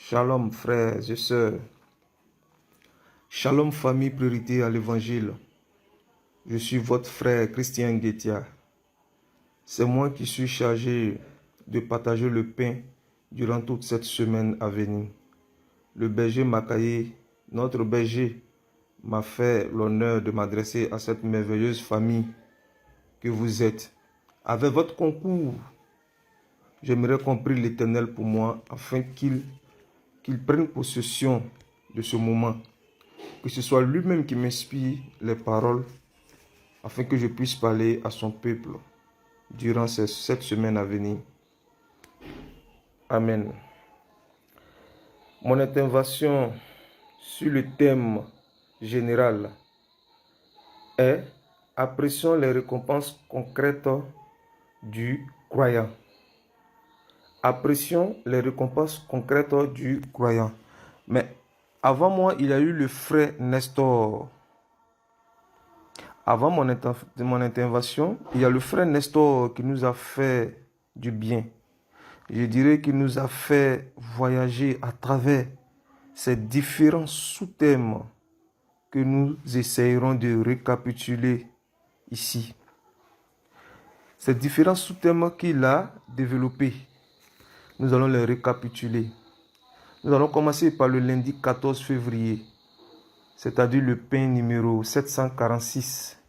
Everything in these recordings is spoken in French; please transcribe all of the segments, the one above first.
Shalom frères et sœurs. Shalom famille priorité à l'évangile. Je suis votre frère Christian Guetia. C'est moi qui suis chargé de partager le pain durant toute cette semaine à venir. Le berger Makaye, notre berger, m'a fait l'honneur de m'adresser à cette merveilleuse famille que vous êtes. Avec votre concours, j'aimerais qu'on prie l'Éternel pour moi afin qu'il prenne possession de ce moment. Que ce soit lui-même qui m'inspire les paroles afin que je puisse parler à son peuple durant cette semaine à venir. Amen. Mon intervention sur le thème général est « Apprécions les récompenses concrètes du croyant ». Apprécions les récompenses concrètes du croyant. Mais avant moi, il y a eu le frère Nestor. Avant mon intervention, il y a le frère Nestor qui nous a fait du bien. Je dirais qu'il nous a fait voyager à travers ces différents sous-thèmes que nous essayerons de récapituler ici. Ces différents sous-thèmes qu'il a développés, nous allons les récapituler. Nous allons commencer par le lundi 14 février, c'est-à-dire le pain numéro 746,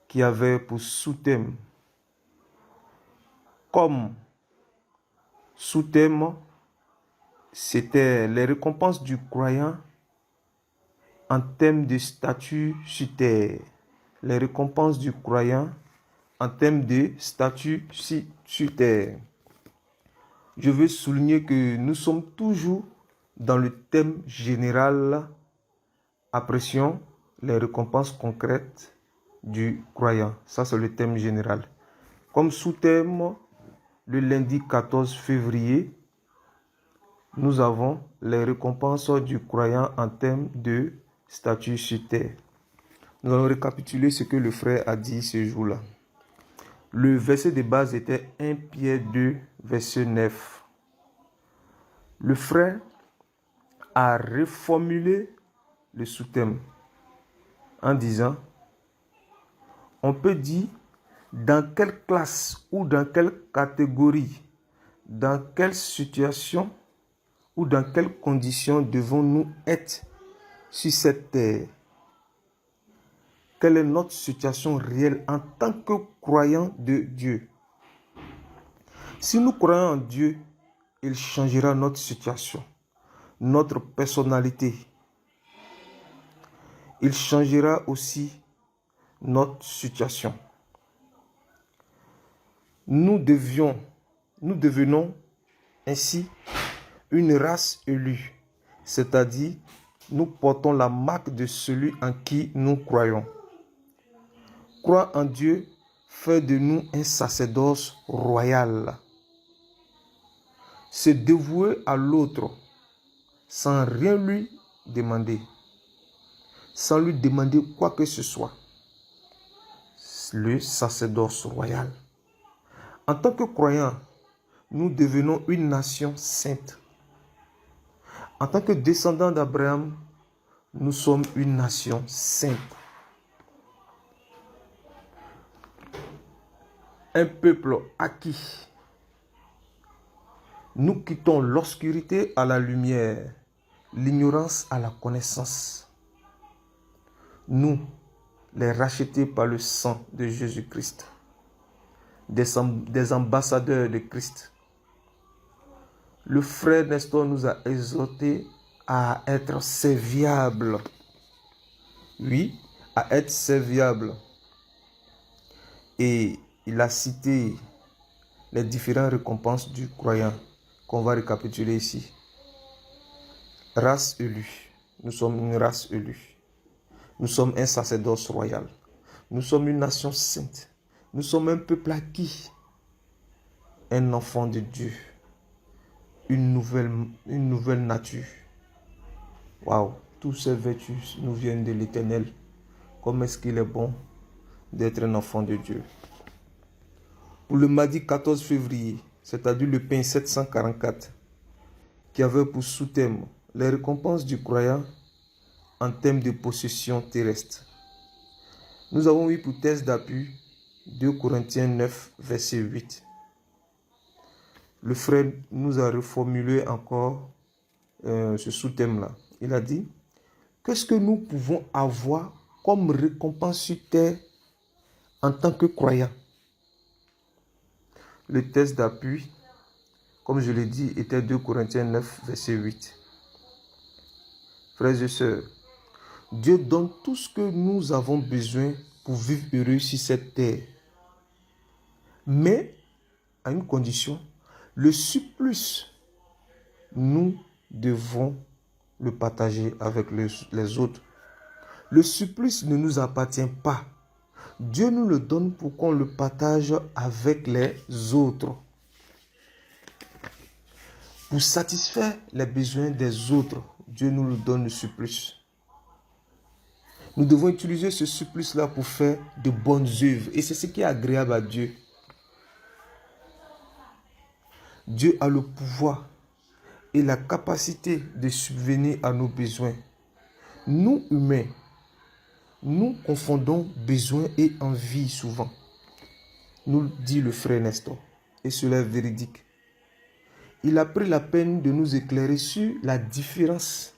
qui avait pour sous-thème, comme sous-thème, c'était les récompenses du croyant en termes de statut sur terre. Les récompenses du croyant en termes de statut sur terre. Je veux souligner que nous sommes toujours dans le thème général, apprécions les récompenses concrètes du croyant. Ça, c'est le thème général. Comme sous-thème, le lundi 14 février, nous avons les récompenses du croyant en termes de statut sur terre. Nous allons récapituler ce que le frère a dit ce jour-là. Le verset de base était 1 Pierre 2, verset 9. Le frère a reformulé le sous-thème en disant, on peut dire dans quelle classe ou dans quelle catégorie, dans quelle situation ou dans quelles conditions devons-nous être sur cette terre? Quelle est notre situation réelle en tant que croyants de Dieu? Si nous croyons en Dieu, il changera notre situation, notre personnalité. Il changera aussi notre situation. Nous devenons ainsi une race élue, c'est-à-dire nous portons la marque de celui en qui nous croyons. Croire en Dieu fait de nous un sacerdoce royal. Se dévouer à l'autre sans rien lui demander, sans lui demander quoi que ce soit. Le sacerdoce royal. En tant que croyants, nous devenons une nation sainte. En tant que descendants d'Abraham, nous sommes une nation sainte. Un peuple acquis. Nous quittons l'obscurité à la lumière, l'ignorance à la connaissance. Nous, les rachetés par le sang de Jésus-Christ, des ambassadeurs de Christ. Le frère Nestor nous a exhortés à être serviables. Oui, à être serviables. Et il a cité les différentes récompenses du croyant qu'on va récapituler ici. Race élue. Nous sommes une race élue. Nous sommes un sacerdoce royal. Nous sommes une nation sainte. Nous sommes un peuple acquis. Un enfant de Dieu. Une nouvelle nature. Waouh! Toutes ces vertus nous viennent de l'Éternel. Comme est-ce qu'il est bon d'être un enfant de Dieu. Pour le mardi 14 février, c'est-à-dire le pain 744, qui avait pour sous-thème les récompenses du croyant en termes de possession terrestre. Nous avons eu pour thèse d'appui 2 Corinthiens 9, verset 8. Le frère nous a reformulé encore ce sous-thème-là. Il a dit, qu'est-ce que nous pouvons avoir comme récompense sur terre en tant que croyants? Le test d'appui, comme je l'ai dit, était 2 Corinthiens 9, verset 8. Frères et sœurs, Dieu donne tout ce que nous avons besoin pour vivre heureux sur cette terre. Mais, à une condition, le surplus, nous devons le partager avec les autres. Le surplus ne nous appartient pas. Dieu nous le donne pour qu'on le partage avec les autres. Pour satisfaire les besoins des autres, Dieu nous le donne le surplus. Nous devons utiliser ce surplus-là pour faire de bonnes œuvres. Et c'est ce qui est agréable à Dieu. Dieu a le pouvoir et la capacité de subvenir à nos besoins. Nous, humains, nous confondons besoin et envie souvent. Nous dit le frère Nestor. Et cela est véridique. Il a pris la peine de nous éclairer sur la différence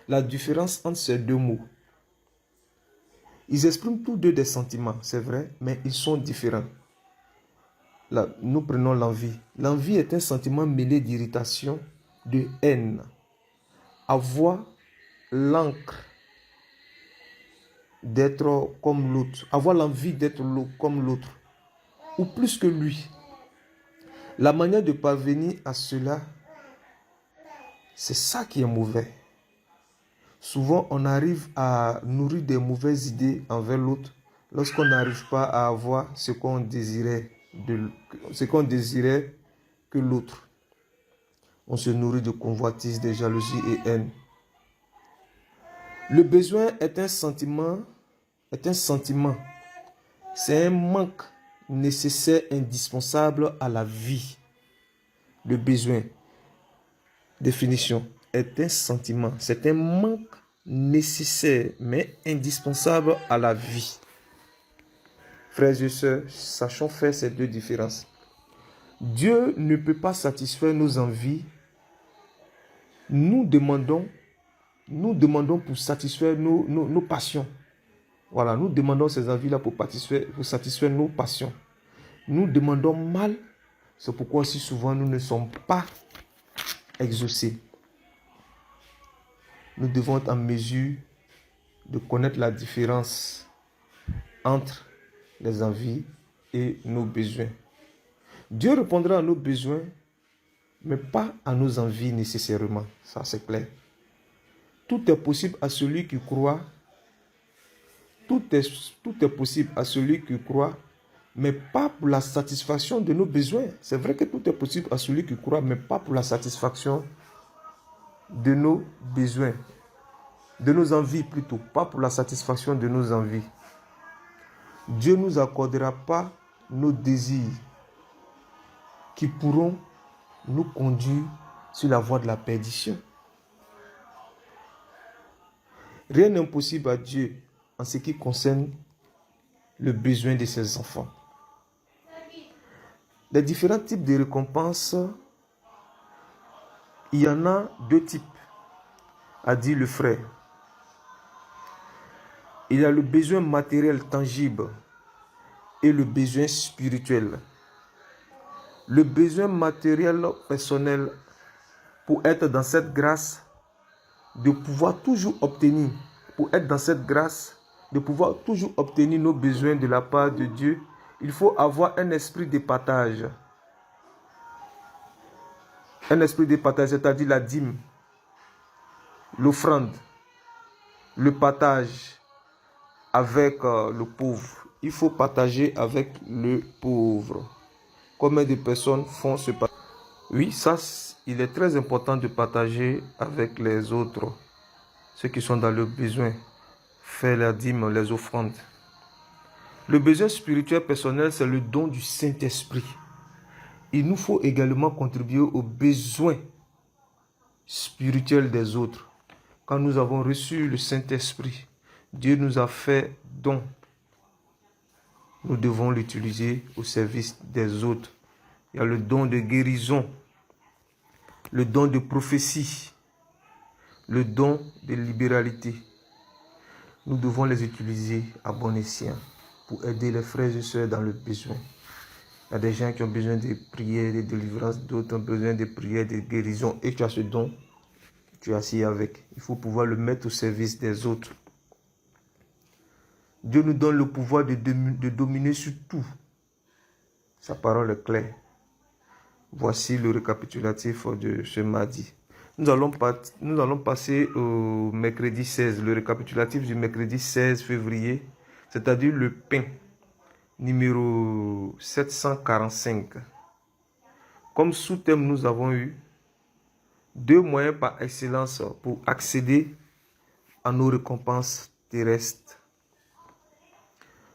entre ces deux mots. Ils expriment tous deux des sentiments, c'est vrai, mais ils sont différents. Là, nous prenons l'envie. L'envie est un sentiment mêlé d'irritation, de haine. Avoir l'encre d'être comme l'autre, avoir l'envie d'être comme l'autre, ou plus que lui. La manière de parvenir à cela, c'est ça qui est mauvais. Souvent, on arrive à nourrir des mauvaises idées envers l'autre lorsqu'on n'arrive pas à avoir ce qu'on désirait que l'autre. On se nourrit de convoitise, de jalousie et haine. Le besoin est un sentiment. C'est un manque nécessaire, indispensable à la vie. Le besoin, définition, est un sentiment. C'est un manque nécessaire, mais indispensable à la vie. Frères et sœurs, sachons faire ces deux différences. Dieu ne peut pas satisfaire nos envies. Nous demandons pour satisfaire nos passions. Voilà, nous demandons ces envies-là pour satisfaire nos passions. Nous demandons mal, c'est pourquoi si souvent nous ne sommes pas exaucés. Nous devons être en mesure de connaître la différence entre les envies et nos besoins. Dieu répondra à nos besoins, mais pas à nos envies nécessairement. Ça, c'est clair. Tout est possible à celui qui croit. Tout est possible à celui qui croit, mais pas pour la satisfaction de nos besoins. C'est vrai que tout est possible à celui qui croit, mais pas pour la satisfaction de nos besoins. De nos envies plutôt, pas pour la satisfaction de nos envies. Dieu ne nous accordera pas nos désirs qui pourront nous conduire sur la voie de la perdition. Rien n'est impossible à Dieu en ce qui concerne le besoin de ses enfants. Les différents types de récompenses, il y en a deux types, a dit le frère. Il y a le besoin matériel tangible et le besoin spirituel. Le besoin matériel personnel pour être dans cette grâce, de pouvoir toujours obtenir, nos besoins de la part de Dieu, il faut avoir un esprit de partage. Un esprit de partage, c'est-à-dire la dîme, l'offrande, le partage avec le pauvre. Il faut partager avec le pauvre. Combien de personnes font ce partage? Oui, ça, il est très important de partager avec les autres, ceux qui sont dans le besoin, faire la dîme, les offrandes. Le besoin spirituel personnel, c'est le don du Saint-Esprit. Il nous faut également contribuer aux besoins spirituelle des autres. Quand nous avons reçu le Saint-Esprit, Dieu nous a fait don. Nous devons l'utiliser au service des autres. Il y a le don de guérison, le don de prophétie, le don de libéralité. Nous devons les utiliser à bon escient pour aider les frères et sœurs dans le besoin. Il y a des gens qui ont besoin de prières, de délivrance, d'autres ont besoin de prières, de guérison. Et tu as ce don, tu es assis avec. Il faut pouvoir le mettre au service des autres. Dieu nous donne le pouvoir de dominer sur tout. Sa parole est claire. Voici le récapitulatif de ce mardi. Nous allons passer au mercredi 16, le récapitulatif du mercredi 16 février, c'est-à-dire le pain numéro 745. Comme sous-thème, nous avons eu 2 moyens par excellence pour accéder à nos récompenses terrestres.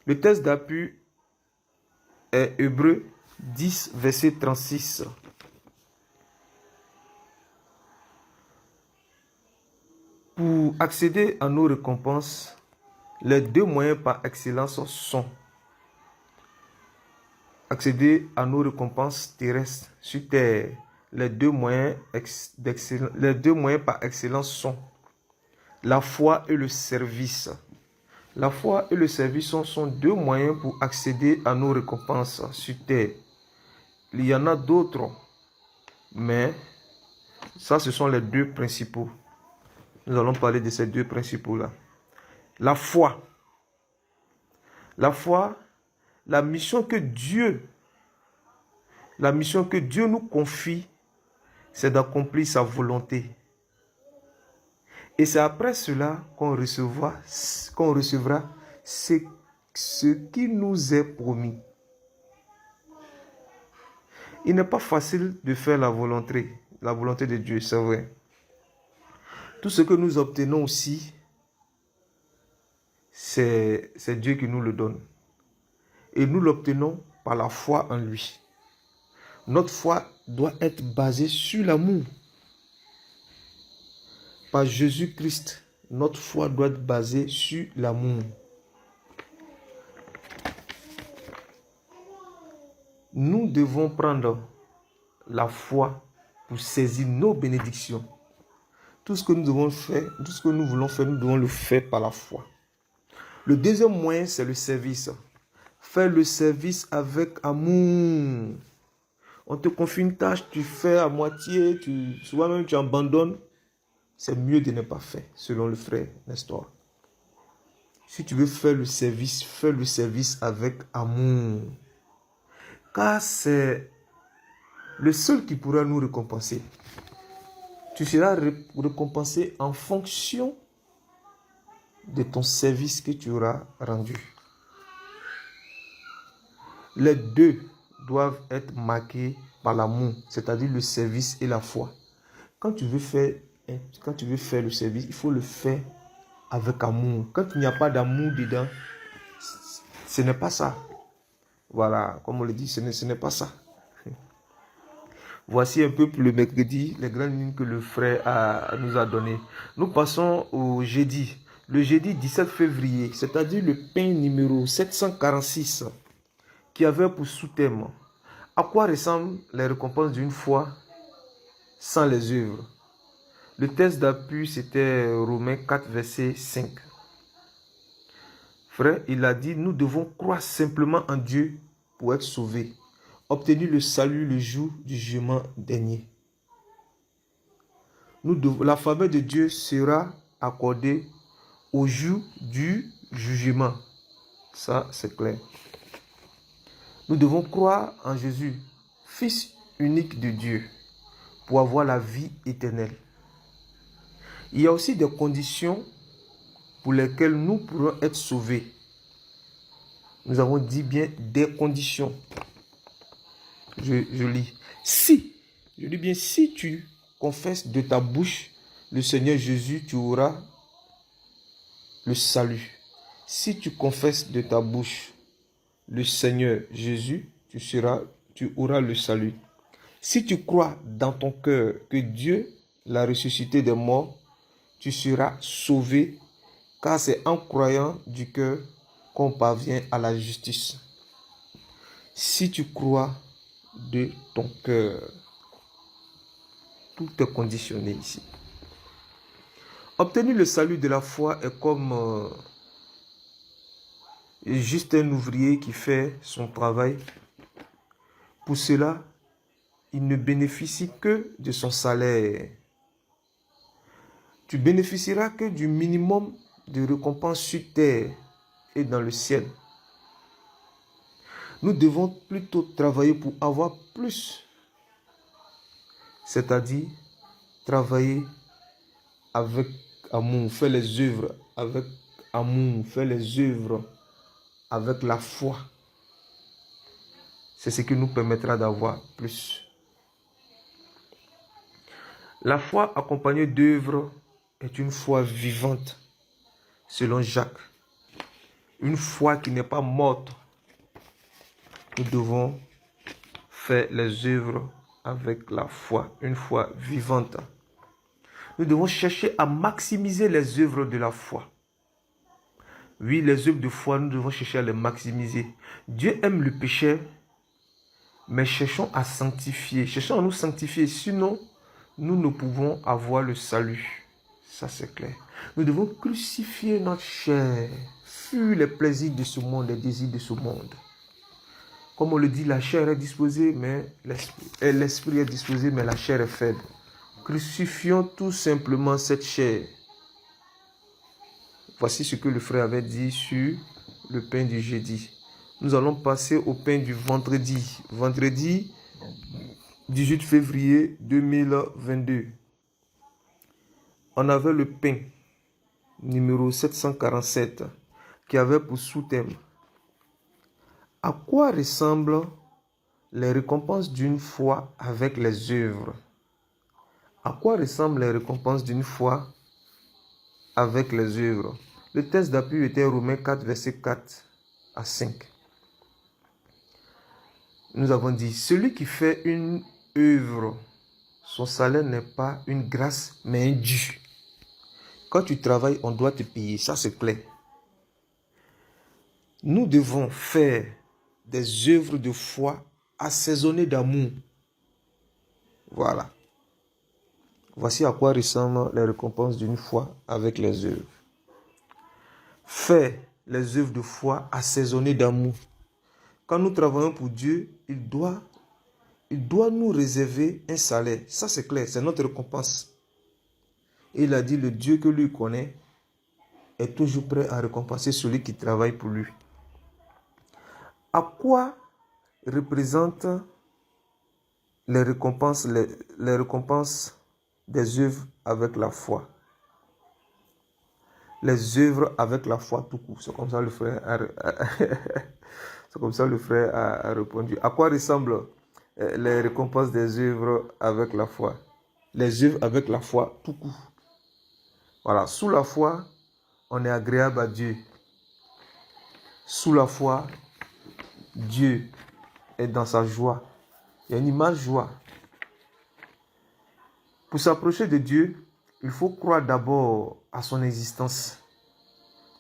Le texte d'appui est Hébreux 10, verset 36. Pour accéder à nos récompenses, les 2 moyens par excellence sont accéder à nos récompenses terrestres sur terre. Les deux moyens par excellence sont la foi et le service. La foi et le service sont 2 moyens pour accéder à nos récompenses sur terre. Il y en a d'autres, mais ça, ce sont les 2 principaux. Nous allons parler de ces 2 principaux-là. La foi. La foi, la mission que Dieu nous confie, c'est d'accomplir sa volonté. Et c'est après cela qu'on recevra ce qui nous est promis. Il n'est pas facile de faire la volonté de Dieu, c'est vrai. Tout ce que nous obtenons aussi, c'est Dieu qui nous le donne. Et nous l'obtenons par la foi en lui. Notre foi doit être basée sur l'amour. Par Jésus-Christ, notre foi doit être basée sur l'amour. Nous devons prendre la foi pour saisir nos bénédictions. Tout ce que nous devons faire, tout ce que nous voulons faire, nous devons le faire par la foi. Le deuxième moyen, c'est le service. Faire le service avec amour. On te confie une tâche, tu fais à moitié, souvent même tu abandonnes. C'est mieux de ne pas faire, selon le frère Nestor. Si tu veux faire le service, fais le service avec amour. Car c'est le seul qui pourra nous récompenser. Tu seras récompensé en fonction de ton service que tu auras rendu. Les 2 doivent être marqués par l'amour, c'est-à-dire le service et la foi. Quand tu veux faire le service, il faut le faire avec amour. Quand il n'y a pas d'amour dedans, ce n'est pas ça. Voilà, comme on le dit, ce n'est pas ça. Voici un peu pour le mercredi, les grandes lignes que le frère nous a données. Nous passons au jeudi. Le jeudi 17 février, c'est-à-dire le pain numéro 746, qui avait pour sous-thème « À quoi ressemblent les récompenses d'une foi sans les œuvres ?» Le texte d'appui, c'était Romains 4, verset 5. Frère, il a dit, nous devons croire simplement en Dieu pour être sauvés, obtenir le salut le jour du jugement dernier. La faveur de Dieu sera accordée au jour du jugement. Ça, c'est clair. Nous devons croire en Jésus, Fils unique de Dieu, pour avoir la vie éternelle. Il y a aussi des conditions pour lesquelles nous pourrons être sauvés. Nous avons dit bien des conditions. Je lis. Je dis bien, si tu confesses de ta bouche le Seigneur Jésus, tu auras le salut. Si tu confesses de ta bouche le Seigneur Jésus, tu auras le salut. Si tu crois dans ton cœur que Dieu la ressuscité des morts, tu seras sauvé, car c'est en croyant du cœur qu'on parvient à la justice. Si tu crois de ton cœur, tout est conditionné ici. Obtenir le salut de la foi est comme juste un ouvrier qui fait son travail. Pour cela, il ne bénéficie que de son salaire. Tu bénéficieras que du minimum de récompense sur terre et dans le ciel. Nous devons plutôt travailler pour avoir plus. C'est-à-dire, travailler avec amour, faire les œuvres avec amour, faire les œuvres avec la foi. C'est ce qui nous permettra d'avoir plus. La foi accompagnée d'œuvres est une foi vivante, selon Jacques. Une foi qui n'est pas morte. Nous devons faire les œuvres avec la foi, une foi vivante. Nous devons chercher à maximiser les œuvres de la foi. Oui, les œuvres de foi, nous devons chercher à les maximiser. Dieu aime le péché, mais cherchons à sanctifier. Cherchons à nous sanctifier, sinon nous ne pouvons avoir le salut. Ça, c'est clair. Nous devons crucifier notre chair, fuir les plaisirs de ce monde, les désirs de ce monde. Comme on le dit, la chair est disposée, mais l'esprit est disposé, mais la chair est faible. Crucifions tout simplement cette chair. Voici ce que le frère avait dit sur le pain du jeudi. Nous allons passer au pain du vendredi. Vendredi 18 février 2022. On avait le pain numéro 747 qui avait pour sous-thème: à quoi ressemblent les récompenses d'une foi avec les œuvres? À quoi ressemblent les récompenses d'une foi avec les œuvres? Le texte d'appui était Romains 4, verset 4 à 5. Nous avons dit: celui qui fait une œuvre, son salaire n'est pas une grâce, mais un dû. Quand tu travailles, on doit te payer, ça c'est clair. Nous devons faire des œuvres de foi assaisonnées d'amour. Voilà. Voici à quoi ressemblent les récompenses d'une foi avec les œuvres. Faire les œuvres de foi assaisonnées d'amour. Quand nous travaillons pour Dieu, il doit nous réserver un salaire. Ça c'est clair, c'est notre récompense. Et il a dit: le Dieu que lui connaît est toujours prêt à récompenser celui qui travaille pour lui. À quoi représentent les récompenses des œuvres avec la foi? Les œuvres avec la foi tout court. C'est comme ça le frère a répondu. À quoi ressemblent les récompenses des œuvres avec la foi? Les œuvres avec la foi tout court. Voilà, sous la foi, on est agréable à Dieu. Sous la foi, Dieu est dans sa joie. Il y a une image joie. Pour s'approcher de Dieu, il faut croire d'abord à son existence.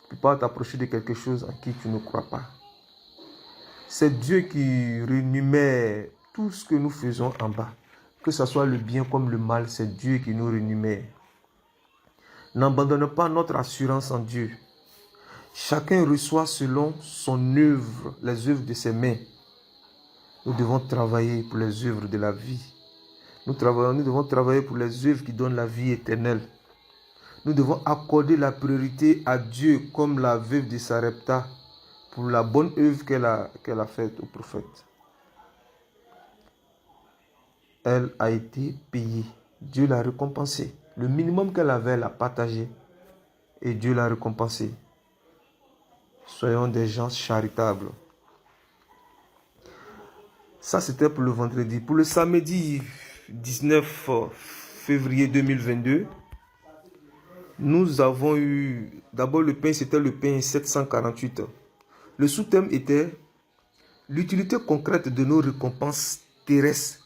Tu ne peux pas t'approcher de quelque chose en qui tu ne crois pas. C'est Dieu qui rémunère tout ce que nous faisons en bas. Que ce soit le bien comme le mal, c'est Dieu qui nous rémunère. N'abandonne pas notre assurance en Dieu. Chacun reçoit selon son œuvre, les œuvres de ses mains. Nous devons travailler pour les œuvres de la vie. Nous devons travailler pour les œuvres qui donnent la vie éternelle. Nous devons accorder la priorité à Dieu comme la veuve de Sarepta pour la bonne œuvre qu'elle a faite au prophète. Elle a été payée. Dieu l'a récompensée. Le minimum qu'elle avait, elle a partagé. Et Dieu l'a récompensée. Soyons des gens charitables. Ça, c'était pour le vendredi. Pour le samedi 19 février 2022, nous avons eu... D'abord, le pain, c'était le pain 748. Le sous-thème était l'utilité concrète de nos récompenses terrestres.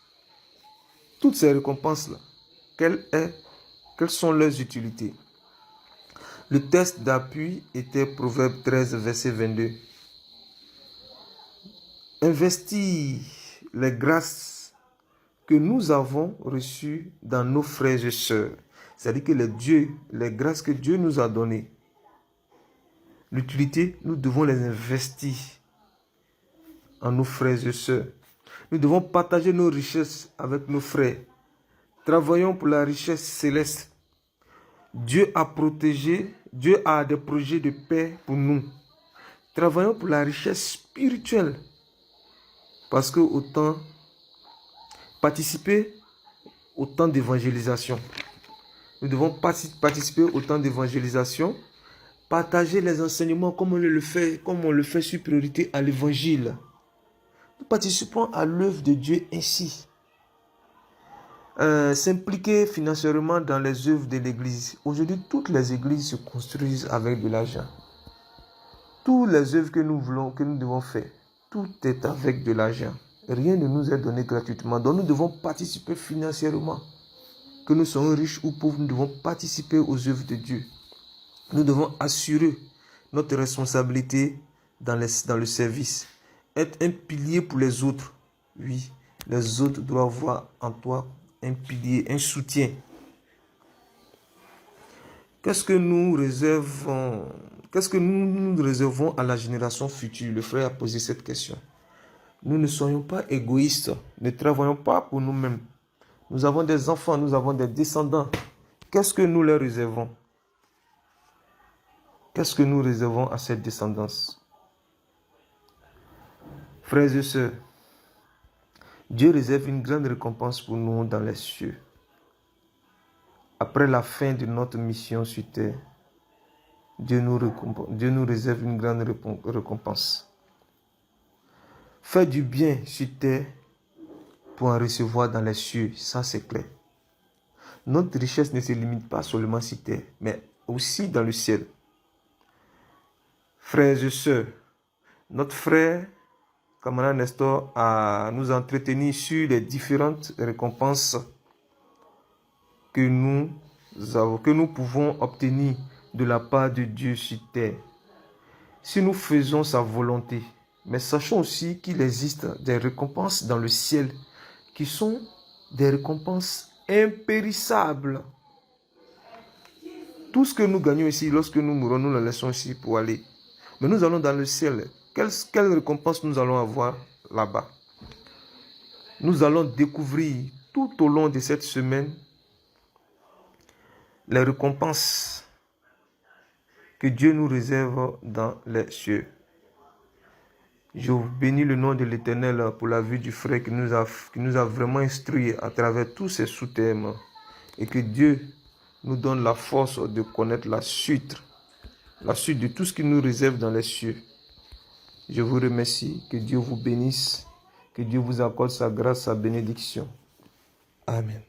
Toutes ces récompenses-là, quelle est Quelles sont leurs utilités? Le test d'appui était Proverbe 13, verset 22. Investir les grâces que nous avons reçues dans nos frères et sœurs. C'est-à-dire que les grâces que Dieu nous a données, l'utilité, nous devons les investir en nos frères et sœurs. Nous devons partager nos richesses avec nos frères. Travaillons pour la richesse céleste. Dieu a des projets de paix pour nous. Travaillons pour la richesse spirituelle. Parce que participer au temps d'évangélisation. Nous devons participer au temps d'évangélisation. Partager les enseignements comme on le fait sur priorité à l'évangile. Nous participons à l'œuvre de Dieu ainsi. S'impliquer financièrement dans les œuvres de l'Église. Aujourd'hui, toutes les églises se construisent avec de l'argent. Toutes les œuvres que nous devons faire, tout est avec de l'argent. Rien ne nous est donné gratuitement. Donc nous devons participer financièrement. Que nous soyons riches ou pauvres, nous devons participer aux œuvres de Dieu. Nous devons assurer notre responsabilité dans le service. Être un pilier pour les autres. Oui, les autres doivent voir en toi un pilier, un soutien. Qu'est-ce que nous réservons à la génération future? Le frère a posé cette question. Nous ne soyons pas égoïstes. Ne travaillons pas pour nous-mêmes. Nous avons des enfants, nous avons des descendants. Qu'est-ce que nous leur réservons? Qu'est-ce que nous réservons à cette descendance? Frères et sœurs, Dieu réserve une grande récompense pour nous dans les cieux. Après la fin de notre mission sur terre, Dieu nous réserve une grande récompense. Faire du bien sur terre pour en recevoir dans les cieux, ça c'est clair. Notre richesse ne se limite pas seulement sur terre, mais aussi dans le ciel. Frères et sœurs, notre frère, camarade Nestor, nous entretenu sur les différentes récompenses que nous pouvons obtenir de la part de Dieu sur terre. Si nous faisons sa volonté, mais sachons aussi qu'il existe des récompenses dans le ciel qui sont des récompenses impérissables. Tout ce que nous gagnons ici, lorsque nous mourons, nous le laissons ici pour aller. Mais nous allons dans le ciel. Quelle récompense nous allons avoir là-bas? Nous allons découvrir tout au long de cette semaine les récompenses que Dieu nous réserve dans les cieux. Je vous bénis le nom de l'Éternel pour la vie du frère qui nous a vraiment instruits à travers tous ces sous-thèmes. Et que Dieu nous donne la force de connaître la suite de tout ce qu'il nous réserve dans les cieux. Je vous remercie. Que Dieu vous bénisse. Que Dieu vous accorde sa grâce, sa bénédiction. Amen.